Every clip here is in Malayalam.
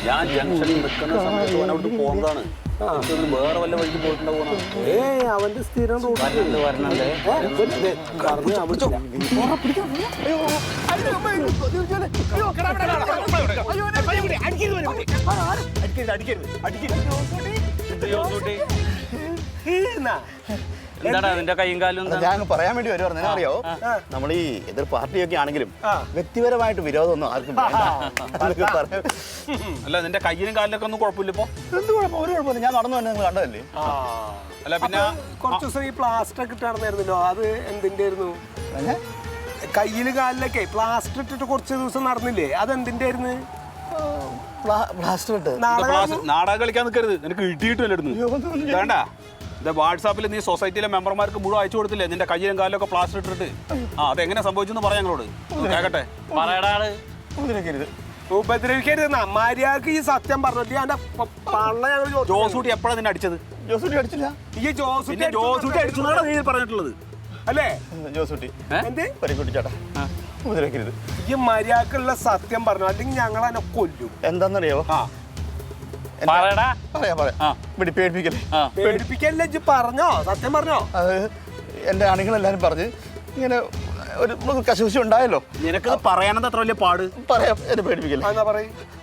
ഞാൻ ജംഗ്ഷനിൽ നിൽക്കുന്ന സമയത്ത് അവനോട്ട് പോകുന്നതാണ്. വേറെ വല്ല വഴിക്ക് പോയിട്ടുണ്ടാവും. അവന്റെ സ്ഥിരം റൂട്ടിൽ വരണല്ലേ. എന്താടാ നിന്റെ കൈയും കാലും? ഞാൻ പറയാൻ വേണ്ടി വരുവായിരുന്നു. അറിയോ, നമ്മൾ ഈ എതിർ പാർട്ടിയൊക്കെ ആണെങ്കിലും വ്യക്തിപരമായിട്ട് വിരോധമൊന്നും ആർക്കും അല്ല, നിന്റെ കയ്യിലും കാലിലൊക്കെ ഒന്നും കുഴപ്പമില്ല. ഇപ്പൊ എന്ത് കുഴപ്പം? ഒരു കുഴപ്പമില്ല. ഞാൻ നടന്നു തന്നെ നിങ്ങൾ കണ്ടതല്ലേ. അല്ല പിന്നെ കുറച്ച് ദിവസം ഈ പ്ലാസ്റ്റർ ഒക്കെ ഇട്ടായിരുന്നല്ലോ, അത് എന്തിന്റെ ആയിരുന്നു? കയ്യില് കാലിലൊക്കെ പ്ലാസ്റ്റർ ഇട്ടിട്ട് കുറച്ച് ദിവസം നടന്നില്ലേ, അത് എന്തിന്റെ ആയിരുന്നു? പ്ലാസ്റ്റർ ഇട്ട് നാടകം കളിക്കാൻ നിൽക്കരുത്. നിനക്ക് ഇട്ടിയിട്ടല്ലേ ഇടുന്നു. വേണ്ട, വാട്സാപ്പിൽ നീ സൊസൈറ്റിയിലെ മെമ്പർമാർക്ക് മുഴുവൻ അയച്ചു കൊടുത്തില്ലേ നിന്റെ കയ്യിലും കാലിലൊക്കെ പ്ലാസ്റ്റർ ഇട്ടിട്ട്? അതെങ്ങനെ സംഭവിച്ചെന്ന് പറയാം ഞങ്ങളോട്. കേക്കട്ടെ, പറയടാണ്. ഉപദ്രവിക്കരുത്. മര്യാദക്ക് ഈ സത്യം പറഞ്ഞിട്ട് ജോസൂട്ടി എപ്പോഴാണ് നിന്നെ അടിച്ചത്? ജോസൂട്ടി അടിച്ചില്ല. ഈ ജോസൂട്ടി അടിച്ചതാണ് നീ പറഞ്ഞിട്ടുള്ളത് അല്ലേ? ജോസൂട്ടി പരിക്കുട്ടി ചേട്ടാ, ഉപദ്രവിക്കരുത്. ഈ മര്യാദക്കുള്ള സത്യം പറഞ്ഞു, അല്ലെങ്കിൽ ഞങ്ങൾ അതിനെ കൊല്ലും. എന്താന്നറിയോ? പേടിപ്പിക്കല്ലേ? പറഞ്ഞോ, സത്യം പറഞ്ഞോ. അത് എന്റെ അണികളെല്ലാരും പറഞ്ഞ് ഇങ്ങനെ ഒരു കശുശി ഉണ്ടായല്ലോ. നിനക്ക് പറയാനത് അത്ര വലിയ പാട്? പറയാം, എന്നെ പേടിപ്പിക്കല്ലേ.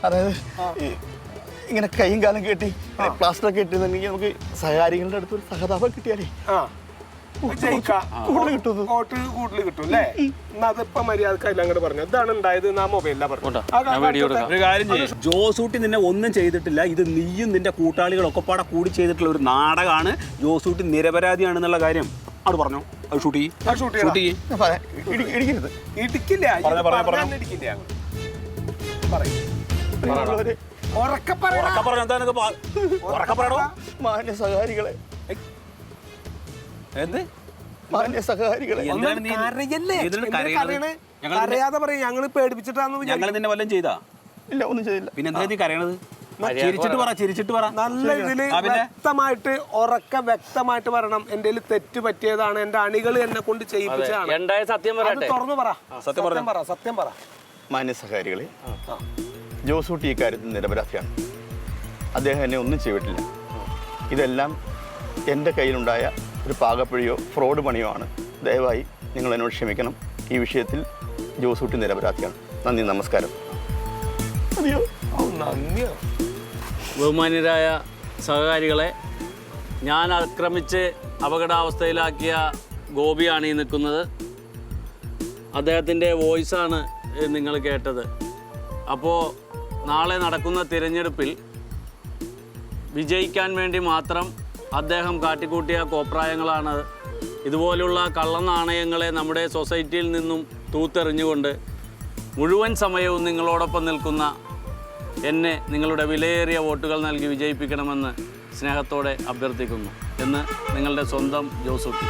അതായത് ഇങ്ങനെ കൈയും കാലം കെട്ടി പ്ലാസ്റ്റർ ഒക്കെ ഇട്ടിരുന്നെങ്കിൽ നമുക്ക് സഹകാരികളുടെ അടുത്ത് ഒരു സഹതാപം കിട്ടിയാലേ കൂടുതൽ കിട്ടും അല്ലേ? അതിപ്പോ മര്യാദക്ക് അങ്ങോട്ട് പറഞ്ഞു. ഇതാണ് ഉണ്ടായത്. ഒരു കാര്യം ചെയ്യും, ജോസൂട്ടി നിന്നെ ഒന്നും ചെയ്തിട്ടില്ല. ഇത് നീയും നിന്റെ കൂട്ടാളികളൊക്കെ പാടെ കൂടി ചെയ്തിട്ടുള്ള ഒരു നാടകമാണ്. ജോസൂട്ടി നിരപരാധിയാണെന്നുള്ള കാര്യം അത് പറഞ്ഞോ. അത് ഷൂട്ട് ഇടിക്കില്ല. മാന്യ സഹകാരികളെ, അറിയാതെ പറയും ഞങ്ങള് പേടിപ്പിച്ചിട്ടാന്ന്. ഞങ്ങൾ നിന്നെ വല്ലതും ചെയ്താ? ഇല്ല, ഒന്നും ചെയ്തില്ല. പിന്നെ എന്താ നീ കരയണത്? ചിരിച്ചിട്ട് പറ. നല്ല ഇതില് വ്യക്തമായിട്ട് വ്യക്തമായിട്ട് പറയണം. എന്റെ തെറ്റ് പറ്റിയതാണ്, എന്റെ അണികൾ എന്നെ കൊണ്ട് ചെയ്യിപ്പിച്ചതാണ്. തുറന്നു പറ, സത്യം പറ. മാന്യ സഹകാരികളെ, ജോസൂട്ടി ഇക്കാര്യത്തിൽ നിരപരാധിയാണ്. അദ്ദേഹം എന്നെ ഒന്നും ചെയ്തിട്ടില്ല. ഇതെല്ലാം എൻ്റെ കയ്യിലുണ്ടായ ഒരു പാകപ്പിഴയോ ഫ്രോഡ് പണിയോ ആണ്. ദയവായി നിങ്ങൾ എന്നോട് ക്ഷമിക്കണം. ഈ വിഷയത്തിൽ ജോസൂട്ടി നിരപരാധിയാണ്. നന്ദി, നമസ്കാരം. ബഹുമാന്യരായ സഹകാരികളെ, ഞാൻ ആക്രമിച്ച് അപകടാവസ്ഥയിലാക്കിയ ഗോപിയാണ് ഈ നിൽക്കുന്നത്. അദ്ദേഹത്തിൻ്റെ വോയിസാണ് നിങ്ങൾ കേട്ടത്. അപ്പോൾ നാളെ നടക്കുന്ന തിരഞ്ഞെടുപ്പിൽ വിജയിക്കാൻ വേണ്ടി മാത്രം അദ്ദേഹം കാട്ടിക്കൂട്ടിയ കോപ്രായങ്ങളാണ്. ഇതുപോലുള്ള കള്ളനാണയങ്ങളെ നമ്മുടെ സൊസൈറ്റിയിൽ നിന്നും തൂത്തെറിഞ്ഞുകൊണ്ട് മുഴുവൻ സമയവും നിങ്ങളോടൊപ്പം നിൽക്കുന്ന എന്നെ നിങ്ങളുടെ വിലയേറിയ വോട്ടുകൾ നൽകി വിജയിപ്പിക്കണമെന്ന് സ്നേഹത്തോടെ അഭ്യർത്ഥിക്കുന്നു എന്ന് നിങ്ങളുടെ സ്വന്തം ജോസൂട്ടി.